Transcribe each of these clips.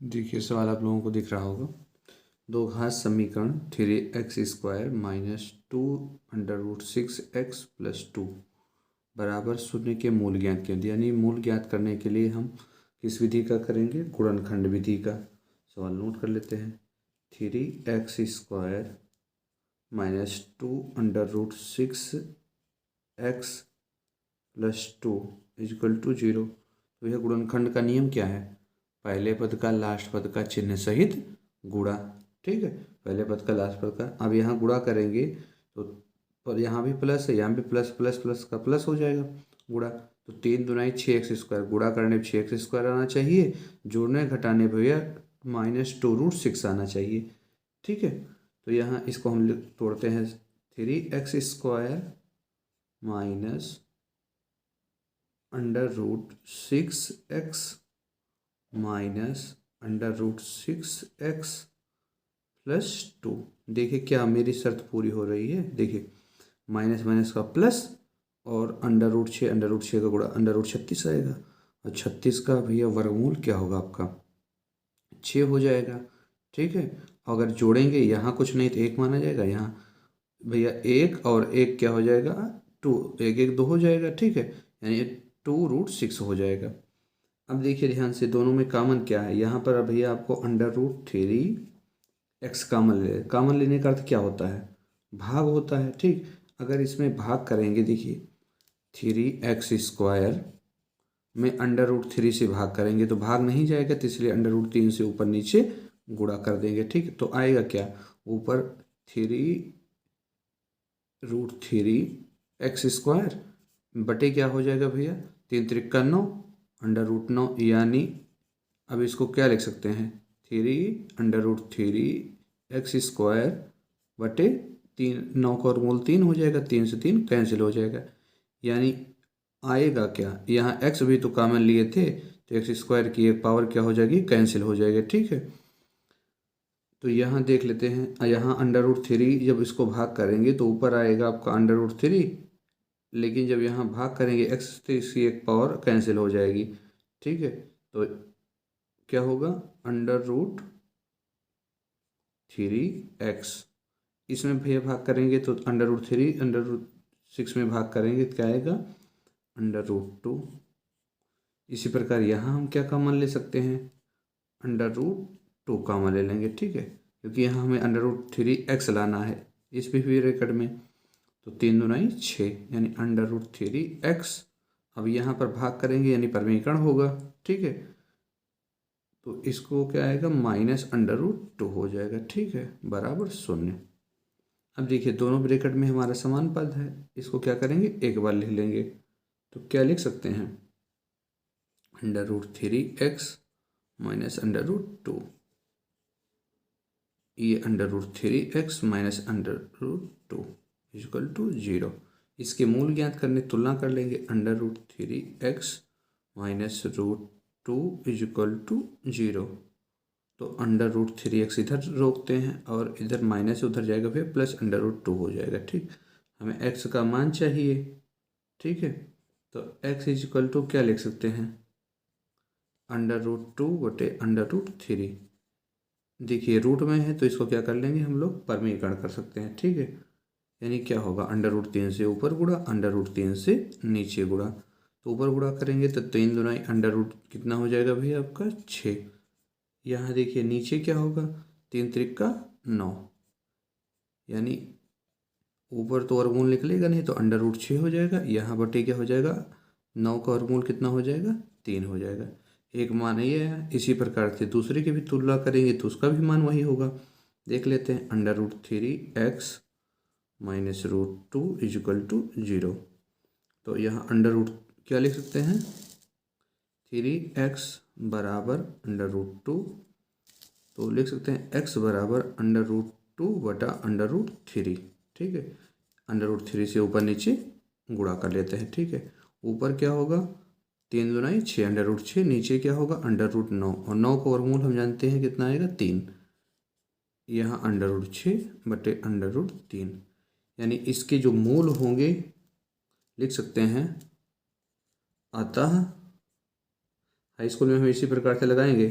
देखिए सवाल आप लोगों को दिख रहा होगा। दो घात समीकरण 3x² माइनस 2√6x+2 बराबर शून्य के मूल ज्ञात कीजिए। यानी मूल ज्ञात करने के लिए हम किस विधि का करेंगे? गुणनखंड विधि का। सवाल नोट कर लेते हैं। 3x² minus 2√6x+2 equal to 0। तो यह गुणनखंड का नियम क्या है? पहले पद का लास्ट पद का चिन्ह सहित गुणा। ठीक है, पहले पद का लास्ट पद का। अब यहाँ गुणा करेंगे तो पर यहाँ भी प्लस है, यहाँ भी प्लस प्लस प्लस का प्लस हो जाएगा गुणा। तो 3×2 = 6x²। गुणा करने पर 6x² आना चाहिए, जोड़ने घटाने पर भैया -2√6 आना चाहिए। ठीक है, तो यहाँ इसको हम तोड़ते हैं। 3x² minus √6x minus √6x+2। देखिए क्या मेरी शर्त पूरी हो रही है। देखिए माइनस माइनस का प्लस और √6 का गुणा √36 आएगा। और 36 का भैया वर्गमूल क्या होगा आपका? 6 हो जाएगा। ठीक है, अगर जोड़ेंगे यहाँ कुछ नहीं तो 1 माना जाएगा। यहाँ भैया 1 और 1 क्या हो जाएगा? 2। 1 1 2 हो जाएगा। ठीक है, यानी 2√6 हो जाएगा। अब देखिए ध्यान से, दोनों में कॉमन क्या है? यहाँ पर भैया आपको √3x कॉमन कॉमन लेने का अर्थ क्या होता है? भाग होता है। ठीक, अगर इसमें भाग करेंगे, देखिए 3x² में √3 से भाग करेंगे तो भाग नहीं जाएगा, तो इसलिए √3 से ऊपर नीचे गुणा कर देंगे। ठीक, तो आएगा क्या? ऊपर 3√3x² बटे क्या हो जाएगा भैया? 3 त्रिक 9 √9। यानी अब इसको क्या लिख सकते हैं? 3√3x² बटे 3। 9 का वर्गमूल 3 हो जाएगा, 3 से 3 कैंसिल हो जाएगा। यानी आएगा क्या? यहाँ x भी तो कॉमन लिए थे, तो x² की एक पावर क्या हो जाएगी? कैंसिल हो जाएगा। ठीक है, तो यहाँ देख लेते हैं। यहाँ √3 जब इसको भाग करेंगे तो ऊपर आएगा आपका √3, लेकिन जब यहाँ भाग करेंगे x तो इसकी एक पावर कैंसिल हो जाएगी। ठीक है, तो क्या होगा? √3x। इसमें भैया भाग करेंगे तो √3 √6 में भाग करेंगे तो क्या आएगा? √2। इसी प्रकार यहाँ हम क्या कॉमन ले सकते हैं? √2 कॉमन ले लेंगे। ठीक है, क्योंकि यहाँ हमें √3x लाना है इस भी रेकर्ड में। तो 3 दूनी 6, यानी √3x। अब यहाँ पर भाग करेंगे यानी परमीकरण होगा। ठीक है, तो इसको क्या आएगा? -√2 हो जाएगा। ठीक है, बराबर 0। अब देखिए दोनों ब्रैकेट में हमारा समान पद है, इसको क्या करेंगे? एक बार लिख लेंगे। तो क्या लिख सकते हैं? √3x minus √2। ये √3x माइनस √2 इक्वल टू 0। इसके मूल ज्ञात करने तुलना कर लेंगे। √3x minus √2 equal to 0। तो √3x इधर रोकते हैं और इधर माइनस उधर जाएगा, फिर प्लस √2 हो जाएगा। ठीक, हमें x का मान चाहिए। ठीक है, तो x इक्वल टू क्या लिख सकते हैं? √2 बटे √3। देखिए रूट में है तो इसको क्या कर लेंगे हम लोग? परमीकरण कर सकते हैं। ठीक है, यानी क्या होगा? √3 से ऊपर गुणा √3 से नीचे गुणा। तो ऊपर गुणा करेंगे तो 3 दूनी √ कितना हो जाएगा भैया आपका? 6। यहाँ देखिए नीचे क्या होगा? 3 त्रिक 9, यानी ऊपर तो वर्गमूल निकलेगा नहीं तो √6 हो जाएगा। यहाँ बटे क्या हो जाएगा? 9 का वर्गमूल कितना हो जाएगा? 3 हो जाएगा। एक मान ये है। इसी प्रकार से दूसरे की भी तुलना करेंगे तो उसका भी मान वही होगा। देख लेते हैं। √3x minus √2 equal to 0। तो यहाँ क्या लिख सकते हैं? 3x बराबर √2। तो लिख सकते हैं x बराबर √2 बटा √3। ठीक है, √3 से ऊपर नीचे गुणा कर लेते हैं। ठीक है, ऊपर क्या होगा? 3 दूनी 6 √6, नीचे क्या होगा? √9। और 9 का वर्गमूल हम जानते हैं कितना आएगा? 3। यहाँ √6 बटे √3, यानी इसके जो मूल होंगे लिख सकते हैं। अतः हाई स्कूल में हम इसी प्रकार से लगाएंगे।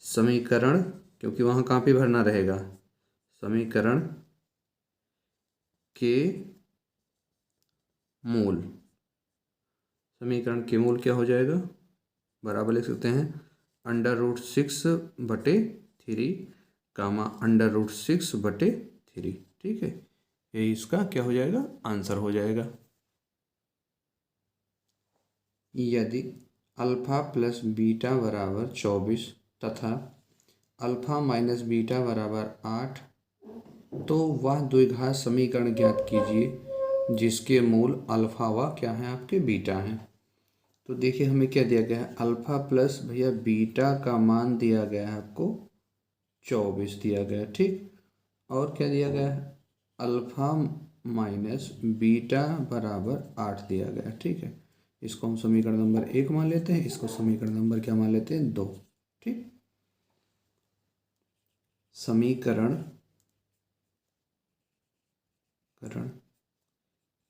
समीकरण, क्योंकि वहाँ कहाँ पे भरना रहेगा, समीकरण के मूल, समीकरण के मूल क्या हो जाएगा, बराबर लिख सकते हैं √6/3 कामा √6/3। ठीक है, यही इसका क्या हो जाएगा, आंसर हो जाएगा। यदि अल्फा प्लस बीटा बराबर 24 तथा अल्फा माइनस बीटा बराबर 8, तो वह द्विघात समीकरण ज्ञात कीजिए जिसके मूल अल्फा व क्या है आपके बीटा हैं। तो देखिए हमें क्या दिया गया है, अल्फा प्लस भैया बीटा का मान दिया गया है आपको 24 दिया गया है, ठीक। और क्या दिया गया है, अल्फा माइनस बीटा बराबर 8 दिया गया है, ठीक है। इसको हम समीकरण नंबर 1 मान लेते हैं, इसको समीकरण नंबर क्या मान लेते हैं, 2। ठीक, समीकरण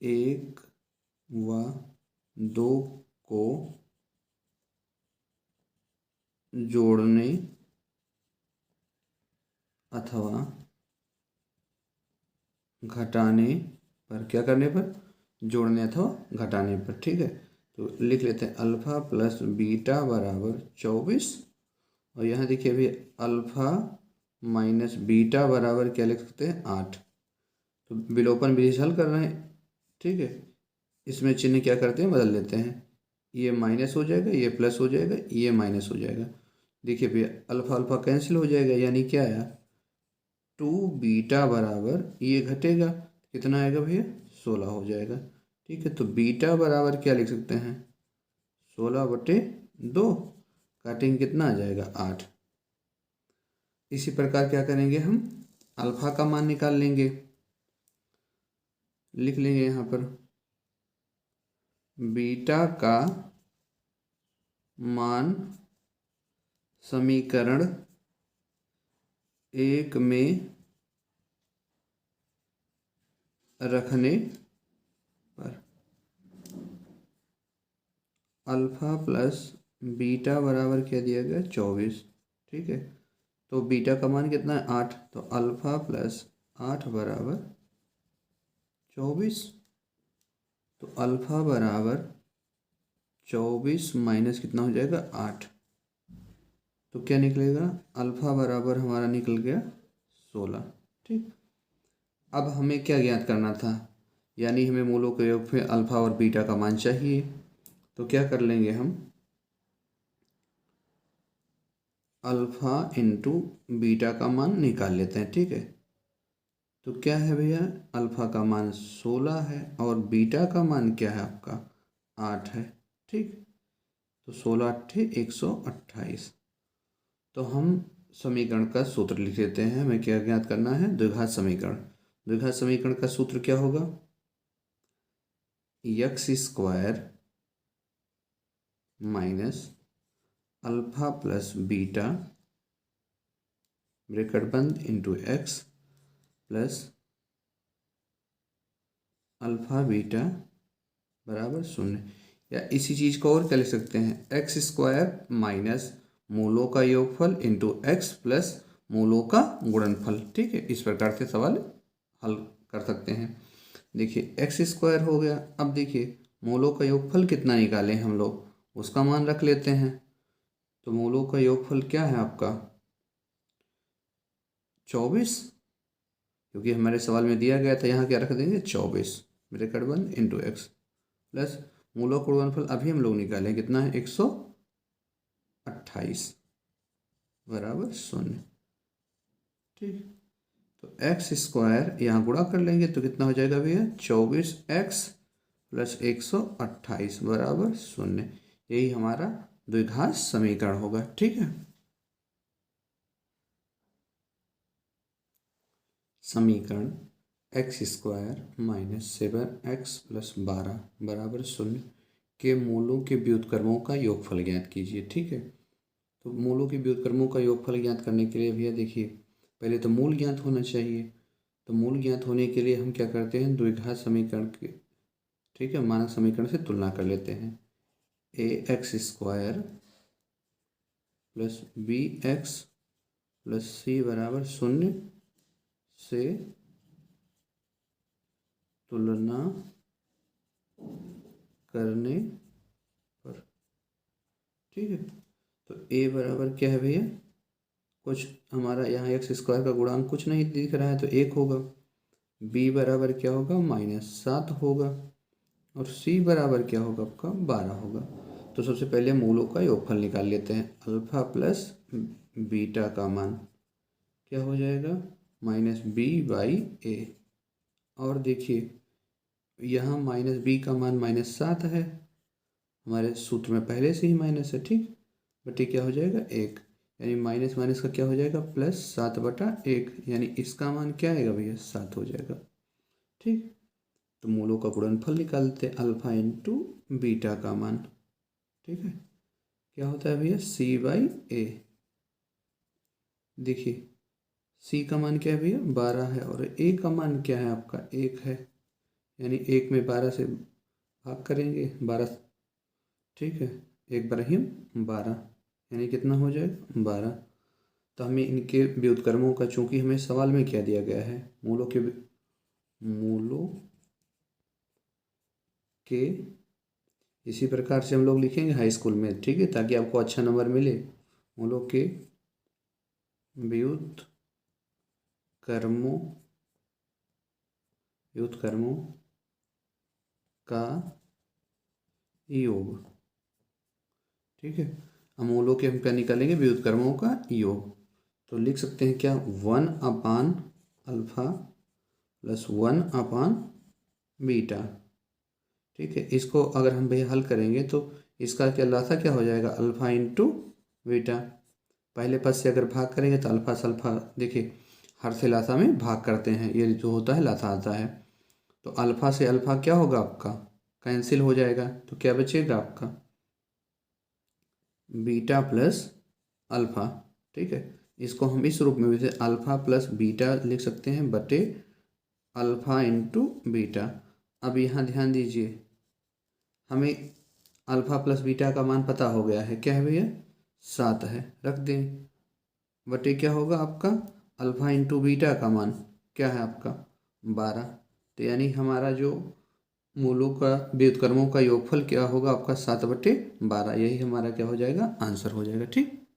1 व 2 को जोड़ने अथवा घटाने पर, क्या करने पर, जोड़ने अथवा घटाने पर। ठीक है, तो लिख लेते हैं अल्फा प्लस बीटा बराबर 24, और यहाँ देखिए अभी अल्फा माइनस बीटा बराबर क्या लिख सकते हैं, 8। तो विलोपन विधि से हल कर रहे हैं, ठीक है। इसमें चिन्ह क्या करते हैं, बदल लेते हैं, ये माइनस हो जाएगा, ये प्लस हो जाएगा, ये माइनस हो जाएगा। देखिए भैया अल्फा अल्फा कैंसिल हो जाएगा, यानी क्या आया, 2 बीटा बराबर ये घटेगा, कितना आएगा भैया, 16 हो जाएगा। ठीक है, तो बीटा बराबर क्या लिख सकते हैं, 16/2, काटेंगे कितना आ जाएगा, 8। इसी प्रकार क्या करेंगे, हम अल्फा का मान निकाल लेंगे, लिख लेंगे यहाँ पर बीटा का मान समीकरण 1 में रखने पर अल्फा प्लस बीटा बराबर क्या दिया गया, 24। ठीक है, तो बीटा का मान कितना है, 8, तो अल्फा प्लस 8 बराबर 24। तो अल्फा बराबर 24 माइनस कितना हो जाएगा, 8, तो क्या निकलेगा, अल्फा बराबर हमारा निकल गया 16। ठीक, अब हमें क्या ज्ञात करना था, यानी हमें मूलों के योग में अल्फा और बीटा का मान चाहिए। तो क्या कर लेंगे हम, अल्फा इंटू बीटा का मान निकाल लेते हैं। ठीक है, तो क्या है भैया, अल्फा का मान 16 है और बीटा का मान क्या है आपका, 8 है। ठीक, तो 16×8 = 128। तो हम समीकरण का सूत्र लिख लेते हैं, हमें क्या ज्ञात करना है, द्विघात समीकरण। द्विघात समीकरण का सूत्र क्या होगा, x² minus alpha plus beta bracket बंद into x plus alpha beta बराबर 0। या इसी चीज़ को और क्या लिख सकते हैं, x² माइनस मूलों का योगफल इंटू x प्लस मूलों का गुणनफल। ठीक है, इस प्रकार से सवाल हल कर सकते हैं। देखिए x² हो गया, अब देखिए मूलों का योगफल कितना निकालें हम लोग, उसका मान रख लेते हैं। तो मूलों का योगफल क्या है आपका, 24, क्योंकि हमारे सवाल में दिया गया था, यहाँ क्या रख देंगे, 24 ब्रैकेट बंद इंटू x प्लस मूलों का गुणनफल अभी हम लोग निकालें, कितना है, 128 बराबर 0। ठीक, तो x² यहाँ गुणा कर लेंगे तो कितना हो जाएगा भैया, 24x प्लस 128 बराबर 0। यही हमारा द्विघात समीकरण होगा। ठीक है, समीकरण x² माइनस 7x प्लस 12 बराबर 0 के मूलों के व्युत्क्रमों का योगफल ज्ञात कीजिए। ठीक है, तो मूलों के व्युत्क्रमों का योगफल ज्ञात करने के लिए भैया देखिए पहले तो मूल ज्ञात होना चाहिए। तो मूल ज्ञात होने के लिए हम क्या करते हैं, द्विघात समीकरण के, ठीक है, मानक समीकरण से तुलना कर लेते हैं। ax² plus B X plus C बराबर 0 से तुलना करने पर। ठीक है, तो ए बराबर क्या है भैया, कुछ हमारा यहाँ एक्स स्क्वायर का गुणांक कुछ नहीं दिख रहा है तो 1 होगा। बी बराबर क्या होगा, -7 होगा। और सी बराबर क्या होगा आपका, 12 होगा। तो सबसे पहले मूलों का योगफल निकाल लेते हैं। अल्फा प्लस बीटा का मान क्या हो जाएगा, -b/a। और देखिए यहाँ -b का मान -7 है, हमारे सूत्र में पहले से ही माइनस है। ठीक, बटे क्या हो जाएगा 1, यानी माइनस माइनस का क्या हो जाएगा +7/1, यानी इसका मान क्या आएगा भैया 7 हो जाएगा। ठीक, तो मूलों का गुणनफल निकालते हैं, अल्फा इंटू बीटा का मान। ठीक है, क्या होता है भैया c/a। देखिए c का मान क्या है भैया 12 है, और a का मान क्या है आपका 1 है, यानी 1 में 12 से भाग करेंगे 12। ठीक है, 1/12, यानी कितना हो जाएगा 12। तो हमें इनके व्युत्क्रमों का, चूंकि हमें सवाल में क्या दिया गया है, मूलों के इसी प्रकार से हम लोग लिखेंगे हाई स्कूल में। ठीक है, ताकि आपको अच्छा नंबर मिले। मूलों के व्युत्क्रमों का योग। ठीक है, मूलों के हम क्या निकालेंगे, व्युत्क्रमों का योग। तो लिख सकते हैं क्या, 1/अल्फा प्लस 1/बीटा। ठीक है, इसको अगर हम भैया हल करेंगे तो इसका क्या लासा क्या हो जाएगा, अल्फा इंटू बीटा। पहले पद से अगर भाग करेंगे तो अल्फा सल्फा, देखिए हर से लासा में भाग करते हैं, ये जो होता है लासा आता है। तो अल्फा से अल्फा क्या होगा आपका, कैंसिल हो जाएगा, तो क्या बचेगा आपका बीटा प्लस अल्फा। ठीक है, इसको हम इस रूप में भी अल्फा प्लस बीटा लिख सकते हैं बटे अल्फा इंटू बीटा। अब यहाँ ध्यान दीजिए, हमें अल्फा प्लस बीटा का मान पता हो गया है, क्या है भैया 7 है, रख दें बटे क्या होगा आपका अल्फा इंटू बीटा का मान क्या है आपका 12। तो यानी हमारा जो मूलों का व्युत्क्रमों का योगफल क्या होगा आपका 7/12, यही हमारा क्या हो जाएगा आंसर हो जाएगा। ठीक,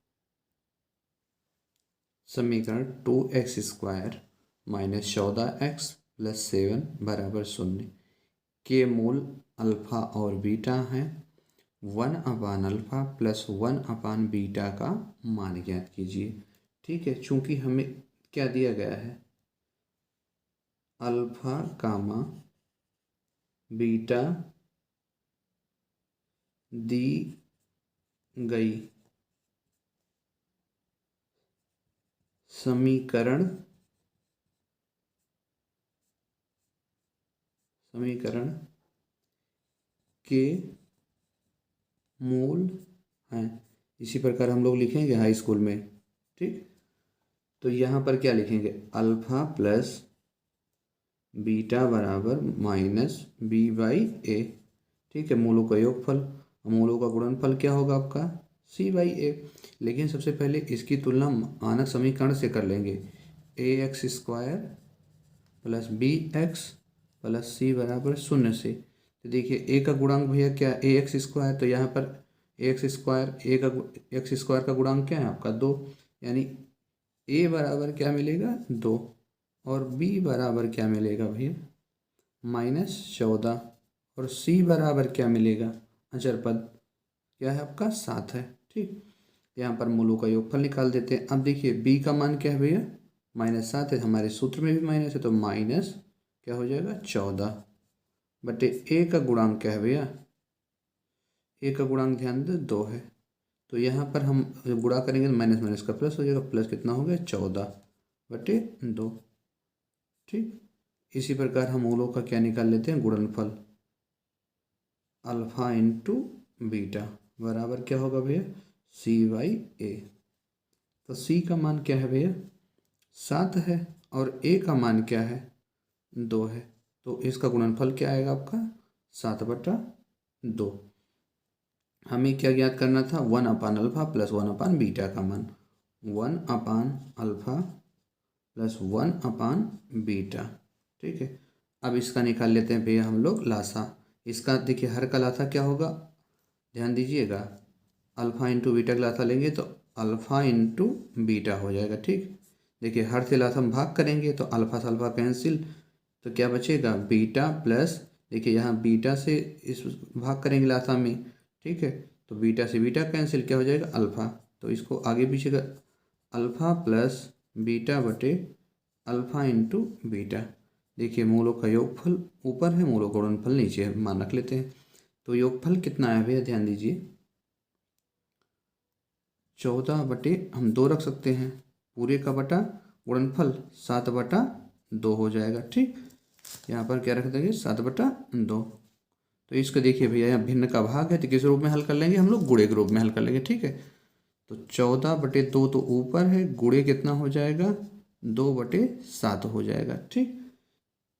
समीकरण 2x² - 14x + 7 = 0 के मूल अल्फा और बीटा हैं। 1/अल्फा प्लस 1/बीटा का मान ज्ञात कीजिए। ठीक है, चूंकि हमें क्या दिया गया है, अल्फा कामा बीटा दी गई समीकरण के मूल हैं। इसी प्रकार हम लोग लिखेंगे हाई स्कूल में। ठीक, तो यहाँ पर क्या लिखेंगे, अल्फा प्लस बीटा बराबर -b/a। ठीक है, मूलों का योगफल, मूलों का गुणनफल क्या होगा आपका c/a। लेकिन सबसे पहले इसकी तुलना मानक समीकरण से कर लेंगे, ax² plus bx plus c बराबर 0 से। तो देखिए a का गुणांक भैया क्या ax², तो यहाँ पर x² का गुणांक क्या है आपका 2, यानी a बराबर क्या मिलेगा 2, और b बराबर क्या मिलेगा भैया -14, और c बराबर क्या मिलेगा अचर पद क्या है आपका 7 है। ठीक, यहाँ पर मूलों का योगफल निकाल देते हैं। अब देखिए b का मान क्या है भैया -7 है, हमारे सूत्र में भी माइनस है, तो माइनस क्या हो जाएगा 14 बटे a का गुणांक क्या है भैया, a का गुणांक ध्यान दे 2 है। तो यहाँ पर हम जब गुणा करेंगे तो माइनस माइनस का प्लस हो जाएगा, प्लस कितना हो गया 14/2। ठीक, इसी प्रकार हम मूलों का क्या निकाल लेते हैं गुणनफल, अल्फा इंटू बीटा बराबर क्या होगा भैया c/a। तो c का मान क्या है भैया 7 है, और a का मान क्या है 2 है, तो इसका गुणनफल क्या आएगा आपका 7/2। हमें क्या ज्ञात करना था, 1/अल्फ़ा प्लस 1/बीटा का मान, 1/अल्फ़ा प्लस 1/बीटा। ठीक है, अब इसका निकाल लेते हैं भैया हम लोग लासा। इसका देखिए हर का लासा क्या होगा, ध्यान दीजिएगा, अल्फ़ा इंटू बीटा का लासा लेंगे तो अल्फ़ा इंटू बीटा हो जाएगा। ठीक, देखिए हर से लासा हम भाग करेंगे तो अल्फ़ा से अल्फ़ा कैंसिल, तो क्या बचेगा बीटा प्लस, देखिए यहाँ बीटा से इस भाग करेंगे लासा में, ठीक है, तो बीटा से बीटा कैंसिल, क्या हो जाएगा अल्फ़ा, तो इसको आगे पीछे का अल्फ़ा प्लस बीटा बटे अल्फ़ा इंटू बीटा। देखिए मूलों का योगफल ऊपर है, मूलों का गुणनफल नीचे है, मान रख लेते हैं। तो योगफल कितना है भैया, ध्यान दीजिए, 14/, हम 2 रख सकते हैं, पूरे का बटा गुणनफल 7/2 हो जाएगा। ठीक, यहाँ पर क्या रख देंगे 7/2। तो इसको देखिए भैया, यहाँ भिन्न का भाग है तो किस रूप में हल कर लेंगे हम लोग, गुणे के रूप में हल कर लेंगे। ठीक है, तो 14/2 तो ऊपर है, गुणे कितना हो जाएगा 2/7 हो जाएगा। ठीक,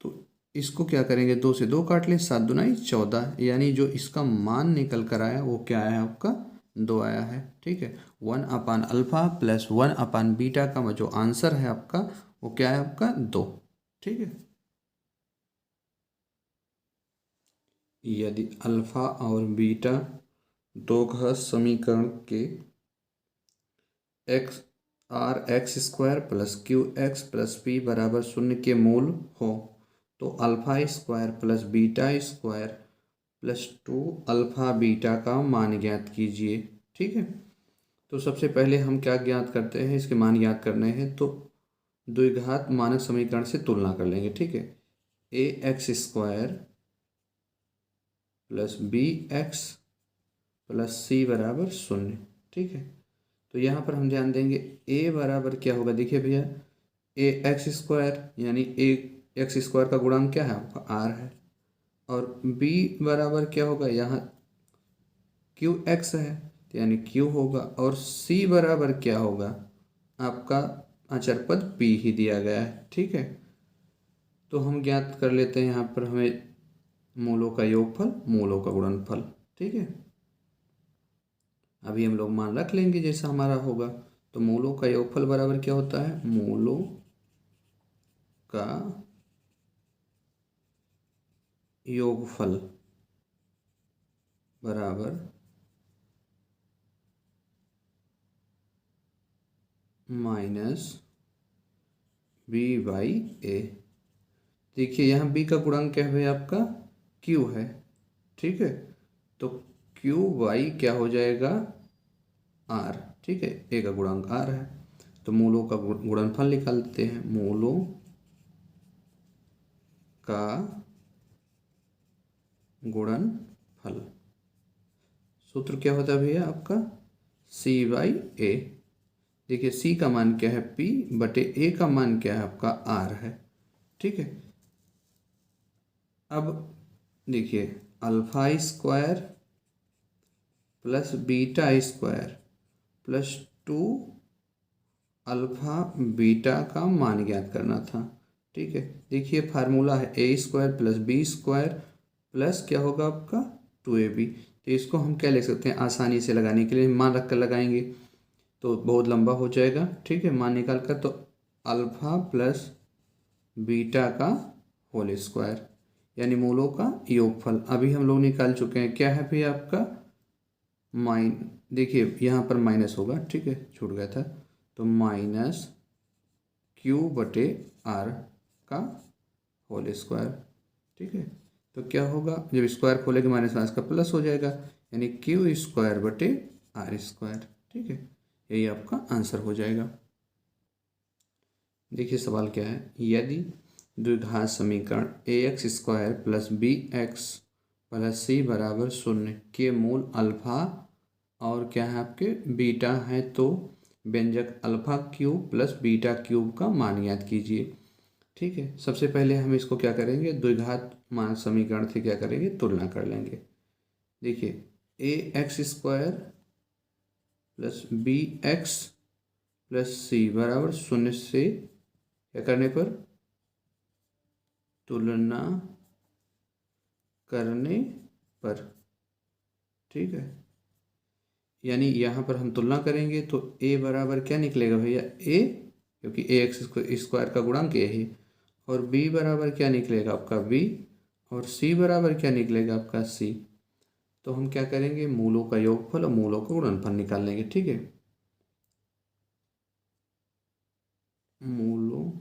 तो इसको क्या करेंगे, 2 से 2 काट लें, 7 दूनी 14, यानी जो इसका मान निकल कर आया वो क्या आया आपका 2 आया है। ठीक है, 1/अल्फ़ा प्लस 1/बीटा का जो आंसर है आपका वो क्या है आपका 2। ठीक है, यदि अल्फ़ा और बीटा दो घात समीकरण के X R X square plus Q X plus P बराबर 0 के मूल हो तो alpha square plus beta square plus 2 alpha beta का मान ज्ञात कीजिए। ठीक है, तो सबसे पहले हम क्या ज्ञात करते हैं, इसके मान ज्ञात करने हैं तो द्विघात मानक समीकरण से तुलना कर लेंगे। ठीक है, A X square plus B X plus C बराबर 0। ठीक है, तो यहाँ पर हम ध्यान देंगे ए बराबर क्या होगा, देखिए भैया ए एक्स स्क्वायर यानी ए एक्स स्क्वायर का गुणांक क्या है आपका आर है, और बी बराबर क्या होगा, यहाँ क्यू एक्स है तो यानी क्यू होगा, और सी बराबर क्या होगा आपका अचर पद पी ही दिया गया है। ठीक है, तो हम ज्ञात कर लेते हैं यहाँ पर हमें मूलों का योगफल मूलों का गुणनफल। ठीक है, अभी हम लोग मान रख लेंगे जैसा हमारा होगा, तो मूलों का योगफल बराबर क्या होता है, मूलों का योगफल बराबर माइनस बी बाई ए। देखिए यहाँ बी का गुणांक क्या है आपका क्यू है। ठीक है, तो क्यू बाई क्या हो जाएगा आर। ठीक है, ए का गुणांक आर है, तो मूलों का गुणनफल निकालते हैं, मूलों का गुणनफल सूत्र क्या होता है भैया आपका सी बाई ए। देखिए सी का मान क्या है पी बटे ए का मान क्या है आपका आर है। ठीक है, अब देखिए alpha square plus beta square plus 2 alpha beta का मान ज्ञात करना था। ठीक है, देखिए फार्मूला है A square plus B square plus क्या होगा आपका 2ab। तो इसको हम क्या लिख सकते हैं, आसानी से लगाने के लिए मान रख कर लगाएंगे तो बहुत लंबा हो जाएगा। ठीक है, मान निकाल कर तो अल्फा प्लस बीटा का होल स्क्वायर यानी मूलों का योगफल अभी हम लोग निकाल चुके हैं, क्या है भैया आपका माइन, देखिए यहाँ पर माइनस होगा। ठीक है, छूट गया था, तो माइनस क्यू बटे आर का होल स्क्वायर। ठीक है, तो क्या होगा जब स्क्वायर खोलेंगे माइनस माइनस का प्लस हो जाएगा यानी क्यू स्क्वायर बटे आर स्क्वायर। ठीक है, यही आपका आंसर हो जाएगा। देखिए सवाल क्या है, यदि द्विघात समीकरण A X square plus B X plus C बराबर 0 के मूल अल्फा और क्या है आपके बीटा है तो व्यंजक alpha cube plus beta cube का मान ज्ञात कीजिए। ठीक है, सबसे पहले हम इसको क्या करेंगे, द्विघात मान समीकरण से क्या करेंगे तुलना कर लेंगे। देखिए A X square plus B X plus C बराबर 0 से क्या करने पर तुलना करने पर। ठीक है, यानी यहाँ पर हम तुलना करेंगे तो a बराबर क्या निकलेगा भैया a, क्योंकि a एक्स स्क्वायर का गुणांक a है, और b बराबर क्या निकलेगा आपका b, और c बराबर क्या निकलेगा आपका c। तो हम क्या करेंगे, मूलों का योगफल और मूलों का गुणनफल निकाल लेंगे। ठीक है, मूलों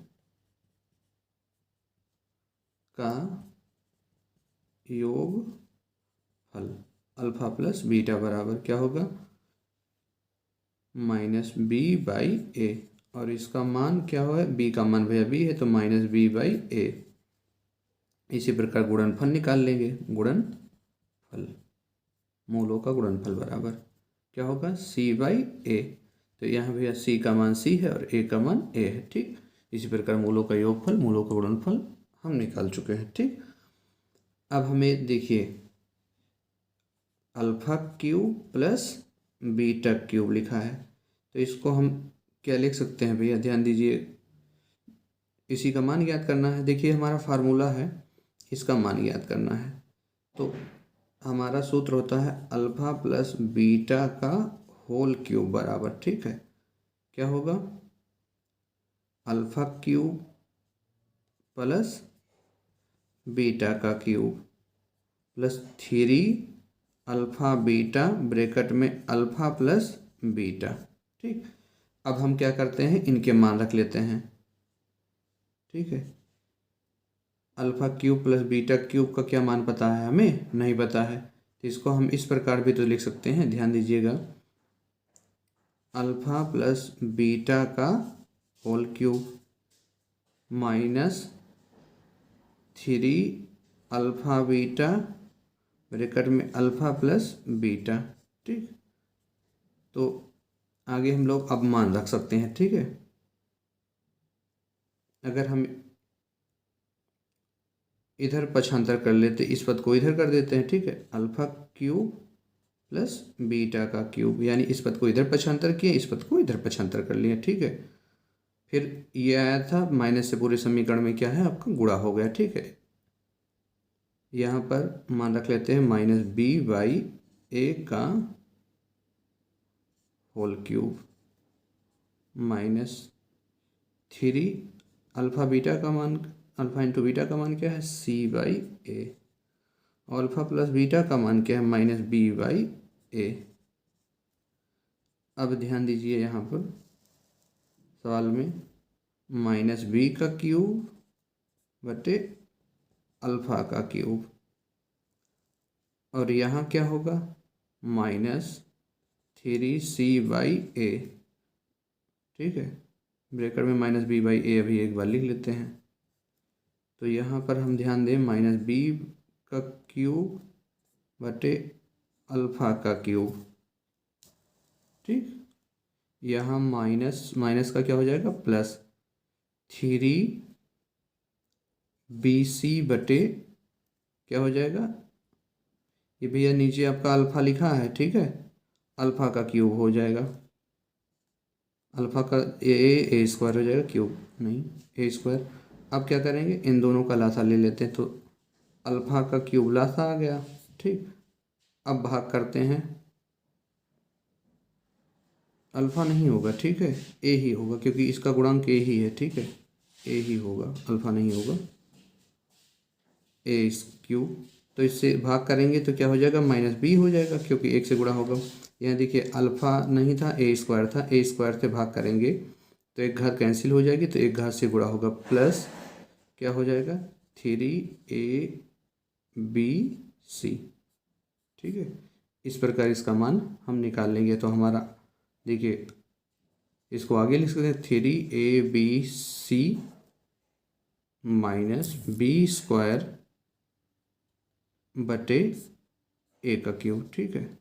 का योगफल अल्फा प्लस बीटा बराबर क्या होगा, माइनस बी बाई ए, और इसका मान क्या होगा, बी का मान भैया बी है तो माइनस बी बाई ए। इसी प्रकार गुणनफल निकाल लेंगे, गुणनफल मूलों का गुणनफल बराबर क्या होगा, सी बाई ए। तो यहाँ भैया सी का मान सी है और ए का मान ए है। ठीक, इसी प्रकार मूलों का योगफल मूलों का गुणनफल हम निकाल चुके हैं। ठीक, अब हमें देखिए alpha cube plus beta cube लिखा है, तो इसको हम क्या लिख सकते हैं भैया, ध्यान दीजिए, इसी का मान ज्ञात करना है। देखिए हमारा फार्मूला है, इसका मान ज्ञात करना है, तो हमारा सूत्र होता है अल्फा प्लस बीटा का होल क्यूब बराबर, ठीक है, क्या होगा, अल्फा क्यूब प्लस बीटा का cube plus 3 alpha beta bracket में अल्फा प्लस बीटा। ठीक, अब हम क्या करते हैं, इनके मान रख लेते हैं। ठीक है, alpha cube plus beta cube का क्या मान पता है, हमें नहीं पता है, तो इसको हम इस प्रकार भी तो लिख सकते हैं, ध्यान दीजिएगा, अल्फा प्लस बीटा का whole cube minus 3 alpha beta bracket में अल्फा प्लस बीटा। ठीक, तो आगे हम लोग अब मान रख सकते हैं। ठीक है, अगर हम इधर पक्षांतर कर लेते, इस पद को इधर कर देते हैं। ठीक है, अल्फा क्यूब प्लस बीटा का क्यूब, यानी इस पद को इधर पक्षांतर किए, इस पद को इधर पक्षांतर कर लिया। ठीक है, फिर ये आया था माइनस से, पूरे समीकरण में क्या है आपका गुणा हो गया। ठीक है, यहाँ पर मान रख लेते हैं माइनस बी बाई ए का whole cube minus 3 alpha beta का मान, अल्फा इंटू बीटा का मान क्या है, सी बाई ए, और अल्फा प्लस बीटा का मान क्या है, माइनस बी बाई ए। अब ध्यान दीजिए यहाँ पर सवाल में माइनस बी का क्यूब बटे अल्फा का क्यूब, और यहाँ क्या होगा, माइनस 3c बाई ए। ठीक है, ब्रैकेट में माइनस बी बाई ए अभी एक बार लिख लेते हैं, तो यहाँ पर हम ध्यान दें माइनस बी का क्यूब बटे अल्फा का क्यूब। ठीक, यहाँ माइनस माइनस का क्या हो जाएगा, प्लस 3bc बटे क्या हो जाएगा, ये भैया नीचे आपका अल्फा लिखा है। ठीक है, अल्फा का क्यूब हो जाएगा, अल्फा का ए स्क्वायर हो जाएगा, क्यूब नहीं ए स्क्वायर। अब क्या करेंगे, इन दोनों का लासा ले लेते हैं, तो अल्फा का क्यूब लासा आ गया। ठीक, अब भाग करते हैं, अल्फा नहीं होगा, ठीक है, ए ही होगा, क्योंकि इसका गुणांक ए ही है। ठीक है, ए ही होगा, अल्फा नहीं होगा, ए क्यूब। तो इससे भाग करेंगे तो क्या हो जाएगा, माइनस बी हो जाएगा, क्योंकि एक से गुणा होगा। यहाँ देखिए अल्फा नहीं था, ए स्क्वायर था, ए स्क्वायर से भाग करेंगे तो एक घात कैंसिल हो जाएगी, तो एक घात से गुणा होगा, प्लस क्या हो जाएगा, 3abc। ठीक है, इस प्रकार इसका मान हम निकाल लेंगे, तो हमारा देखिए इसको आगे लिख सकते हैं, 3abc माइनस बी स्क्वायर बटे ए का क्यूब। ठीक है,